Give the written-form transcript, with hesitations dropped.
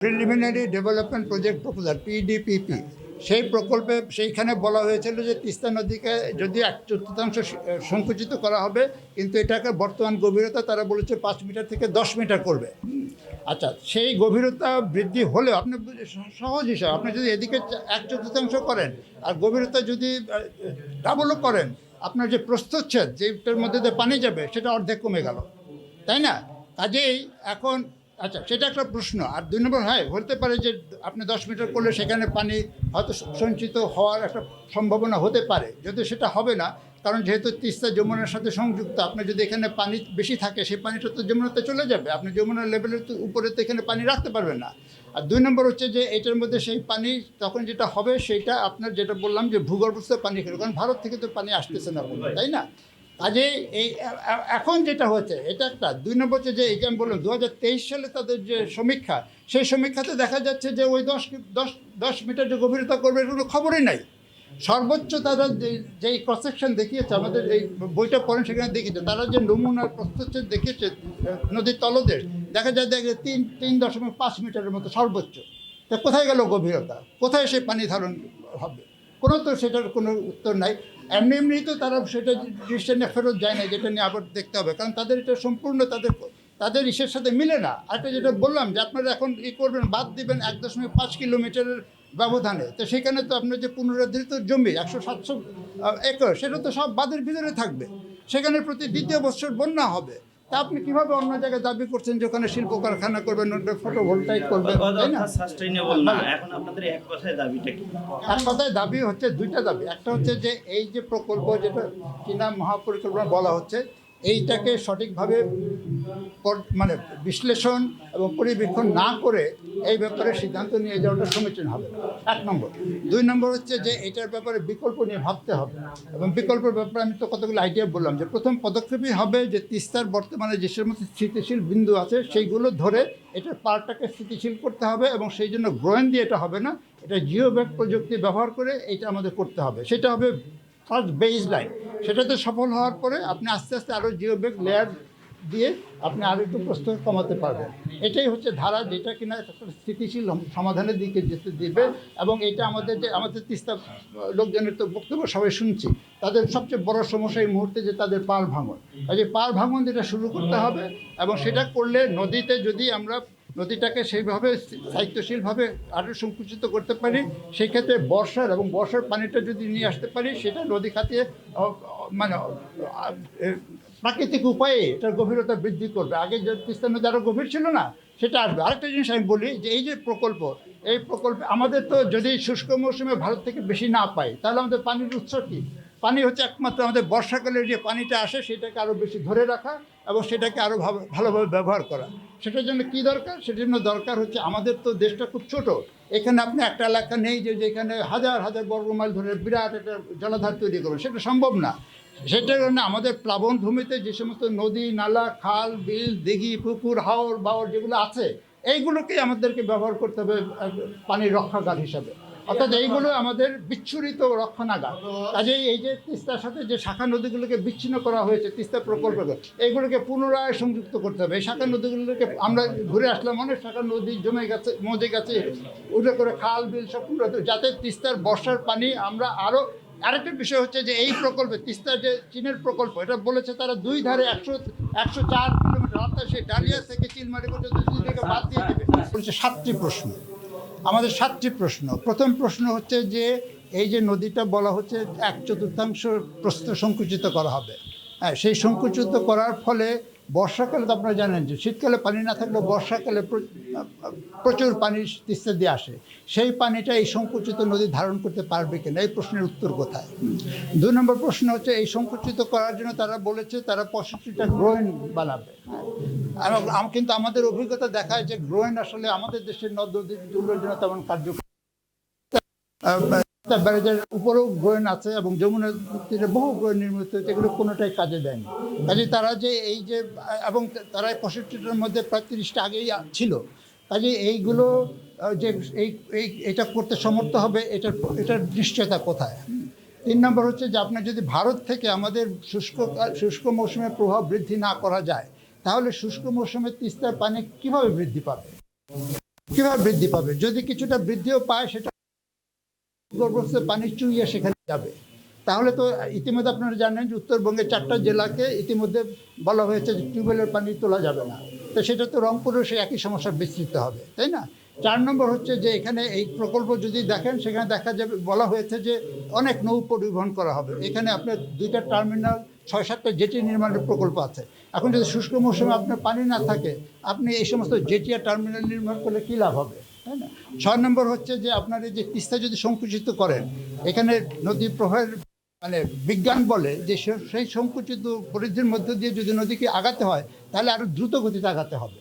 Preliminary development project proposal PDPP সেই প্রকল্পে সেইখানে বলা হয়েছিল যে তিস্তা নদীকে যদি 1/4 সংকুচিত করা হবে, কিন্তু এটাকে বর্তমান গভীরতা তারা বলেছে 5 মিটার থেকে 10 মিটার করবে। আচ্ছা, সেই গভীরতা বৃদ্ধি হলেও আপনি সহজ হিসাব, আপনি যদি এদিকে 1/4 করেন আর গভীরতা যদি ডাবলও করেন, আপনার যে প্রস্থচ্ছেদ যেটার মধ্যে দিয়ে পানি যাবে সেটা অর্ধেক কমে গেল, তাই না? কাজেই এখন আচ্ছা, সেটা একটা প্রশ্ন। আর 2 নম্বর, হতে পারে যে আপনি 10 মিটার করলে সেখানে পানি হয়তো সঞ্চিত হওয়ার একটা সম্ভাবনা হতে পারে, যদিও সেটা হবে না, কারণ যেহেতু তিস্তা যমুনার সাথে সংযুক্ত, আপনার যদি এখানে পানি বেশি থাকে সেই পানিটা তো যমুনাতে চলে যাবে, আপনি যমুনার লেভেলের উপরে তো এখানে পানি রাখতে পারবেন না। আর 2 নম্বর হচ্ছে যে এটার মধ্যে সেই পানি তখন যেটা হবে সেইটা আপনার যেটা বললাম যে ভূগর্ভস্থ পানি খেলো, কারণ ভারত থেকে তো পানি আসতেছে না, তাই না? কাজে এই এখন যেটা হচ্ছে এটা একটা 2 নম্বর হচ্ছে যে এই যে আমি বললাম 2023 সালে তাদের যে সমীক্ষা, সেই সমীক্ষাতে দেখা যাচ্ছে যে ওই 10 মিটার যে গভীরতা করবে এগুলো খবরই নাই। সর্বোচ্চ তারা যেই ক্রস সেকশন দেখিয়েছে, আমাদের এই বইটা পড়েন সেখানে দেখিয়েছে, তারা যে নমুনার প্রস্থচ্ছেদ দেখিয়েছে নদীর তলদেশ, দেখা যায় 3.5 মিটারের মতো সর্বোচ্চ। তা কোথায় গেল গভীরতা, কোথায় সে পানি ধারণ হবে? কোনো তো সেটার কোনো উত্তর নাই। এমনি তো তারা সেটা ডিসিশনে ফেরত যায় না, যেটা নিয়ে আবার দেখতে হবে, কারণ তাদের এটা সম্পূর্ণ তাদের ইসের সাথে মিলে না। আরেকটা যেটা বললাম যে আপনারা এখন করবেন, বাদ দিবেন 1.5 কিলোমিটারের ব্যবধানে, তো সেখানে তো আপনার যে পুনরুদ্ধারিত জমি 100-700 একর, সেটা তো সব বাঁধের ভিতরে থাকবে, সেখানে প্রতি দ্বিতীয় বছর বন্যা হবে। তা আপনি কীভাবে অন্য জায়গায় দাবি করছেন যে ওখানে শিল্প কারখানা করবেন, ফটোভোল্টাইক করবেন, তাই না? এক কথায় দাবি হচ্ছে 2টা দাবি। একটা হচ্ছে যে এই যে প্রকল্প যেটা চীনা মহাপরিকল্পনা বলা হচ্ছে, এইটাকে সঠিকভাবে মানে বিশ্লেষণ এবং পরিবীক্ষণ না করে এই ব্যাপারে সিদ্ধান্ত নিয়ে যাওয়াটা সমীচীন হবে, 1 নম্বর। 2 নম্বর হচ্ছে যে এটার ব্যাপারে বিকল্প নিয়ে ভাবতে হবে, এবং বিকল্পের ব্যাপারে আমি তো কতগুলো আইডিয়া বললাম, যে প্রথম পদক্ষেপই হবে যে তিস্তার বর্তমানে যে সমস্ত স্থিতিশীল বিন্দু আছে সেইগুলো ধরে এটার পাড়টাকে স্থিতিশীল করতে হবে, এবং সেই জন্য গ্রোয়েন দিয়ে এটা হবে না, এটা জিওব্যাগ প্রযুক্তি ব্যবহার করে এটা আমাদের করতে হবে। সেটা হবে ফার্স্ট বেস লাইন। সেটাতে সফল হওয়ার পরে আপনি আস্তে আস্তে আরও জিওব্যাগ লেয়ার দিয়ে আপনি আরও একটু প্রস্থ কমাতে পারবেন। এটাই হচ্ছে ধারা, যেটা কিনা একটা স্থিতিশীল সমাধানের দিকে যেতে দিবে। এবং এটা আমাদের তিস্তা লোকজনের তো বক্তব্য সবাই শুনছি, তাদের সবচেয়ে বড় সমস্যা এই মুহূর্তে যে তাদের পাড় ভাঙন। কাজে পাড় ভাঙন যেটা শুরু করতে হবে, এবং সেটা করলে নদীতে যদি আমরা নদীটাকে সেইভাবে দায়িত্বশীলভাবে আরও সংকুচিত করতে পারি, সেই ক্ষেত্রে বর্ষার পানিটা যদি নিয়ে আসতে পারি, সেটা নদী খাতিয়ে মানে প্রাকৃতিক উপায়ে এটার গভীরতা বৃদ্ধি করবে। আগে যে তিস্তা নদী আরও গভীর ছিল না, সেটা আসবে। আরেকটা জিনিস আমি বলি, যে এই যে এই প্রকল্পে আমাদের তো যদি শুষ্ক মৌসুমে ভারত থেকে বেশি না পাই, তাহলে আমাদের পানির উৎস কী? পানি হচ্ছে একমাত্র আমাদের বর্ষাকালের যে পানিটা আসে সেটাকে আরও বেশি ধরে রাখা এবং সেটাকে আরও ভালোভাবে ব্যবহার করা। সেটার জন্য কী দরকার? সেটার জন্য দরকার হচ্ছে, আমাদের তো দেশটা খুব ছোট, এখানে আপনি একটা এলাকা নেই যেখানে হাজার হাজার বর্গমাইল ধরে বিরাট একটা জলাধার তৈরি করবেন, সেটা সম্ভব না। সেটার কারণে আমাদের প্লাবন ভূমিতে যে সমস্ত নদী, নালা, খাল, বিল, দিঘি, পুকুর, হাওর বাওর যেগুলো আছে, এইগুলোকেই আমাদেরকে ব্যবহার করতে হবে পানির রক্ষাগার হিসাবে। অর্থাৎ এইগুলো আমাদের বিচ্ছুরিত রক্ষণাগার। কাজেই এই যে তিস্তার সাথে যে শাখা নদীগুলোকে বিচ্ছিন্ন করা হয়েছে তিস্তা প্রকল্পকে, এইগুলোকে পুনরায় সংযুক্ত করতে হবে। এই শাখা নদীগুলোকে আমরা ঘুরে আসলাম, অনেক শাখা নদী জমে গেছে, মজে গেছে, উঠে করে খাল বিল সব যাতে তিস্তার বর্ষার পানি আমরা আরও। আরেকটা বিষয় হচ্ছে যে এই প্রকল্পে তিস্তার যে চীনের প্রকল্প, এটা বলেছে তারা 2 ধারে 104 কিলোমিটার, অর্থাৎ সেই ডালিয়া থেকে চিলমারি পর্যন্ত দুদিকে বাদ দিয়ে দেবে। বলছে 7টি প্রশ্ন, আমাদের 7টি প্রশ্ন। প্রথম প্রশ্ন হচ্ছে যে এই যে নদীটা বলা হচ্ছে 1/4 প্রস্থ সংকুচিত করা হবে, সেই সংকুচিত করার ফলে বর্ষাকালে তো আপনারা জানেন যে শীতকালে পানি না থাকলেও বর্ষাকালে প্রচুর পানি তিস্তা দিয়ে আসে, সেই পানিটা এই সংকুচিত নদী ধারণ করতে পারবে কিনা, এই প্রশ্নের উত্তর কোথায়? 2 নম্বর প্রশ্ন হচ্ছে এই সংকুচিত করার জন্য তারা বলেছে তারা 65টা গ্রোয়েন বানাবে। কিন্তু আমাদের অভিজ্ঞতা দেখায় যে গ্রোয়েন আসলে আমাদের দেশের নদ নদীগুলোর জন্য তেমন কার্যকর। ব্যারেজের উপরেও গ্রোয়েন আছে এবং যমুনার তীরে বহু গ্রোয়েন নির্মিত হয়েছে, এগুলো কোনোটাই কাজে দেয়নি। কাজে তারা যে এই যে এবং তারা 65টার মধ্যে প্রায় 30টা আগেই ছিল। কাজে এইগুলো যে এইটা করতে সমর্থ হবে, এটার নিশ্চয়তা কোথায়? 3 নম্বর হচ্ছে যে আপনার যদি ভারত থেকে আমাদের শুষ্ক মৌসুমের প্রভাব বৃদ্ধি না করা যায়, তাহলে শুষ্ক মৌসুমে তিস্তার পানি কীভাবে বৃদ্ধি পাবে? কীভাবে বৃদ্ধি পাবে? যদি কিছুটা বৃদ্ধিও পায় সেটা ভূগর্ভস্থ পানি চুইয়ে সেখানে যাবে। তাহলে তো ইতিমধ্যে আপনারা জানেন যে উত্তরবঙ্গের 4টা জেলাকে ইতিমধ্যে বলা হয়েছে যে টিউবওয়েলের পানি তোলা যাবে না। তো সেটা তো রংপুরেও সেই একই সমস্যা বিস্তৃত হবে, তাই না? 4 নম্বর হচ্ছে যে এখানে এই প্রকল্প যদি দেখেন সেখানে দেখা যাবে বলা হয়েছে যে অনেক নৌ পরিবহন করা হবে। এখানে আপনার 2টা টার্মিনাল, 6-7টা জেটি নির্মাণের প্রকল্প আছে। এখন যদি শুষ্ক মৌসুমে আপনার পানি না থাকে, আপনি এই সমস্ত জেটি আর টার্মিনাল নির্মাণ করলে কী লাভ হবে, তাই না? 6 নম্বর হচ্ছে যে আপনার এই যে তিস্তা যদি সংকুচিত করেন, এখানে নদী প্রবাহের মানে বিজ্ঞান বলে যে সেই সংকুচিত পরিধির মধ্য দিয়ে যদি নদীকে আগাতে হয় তাহলে আরও দ্রুত গতিতে আগাতে হবে।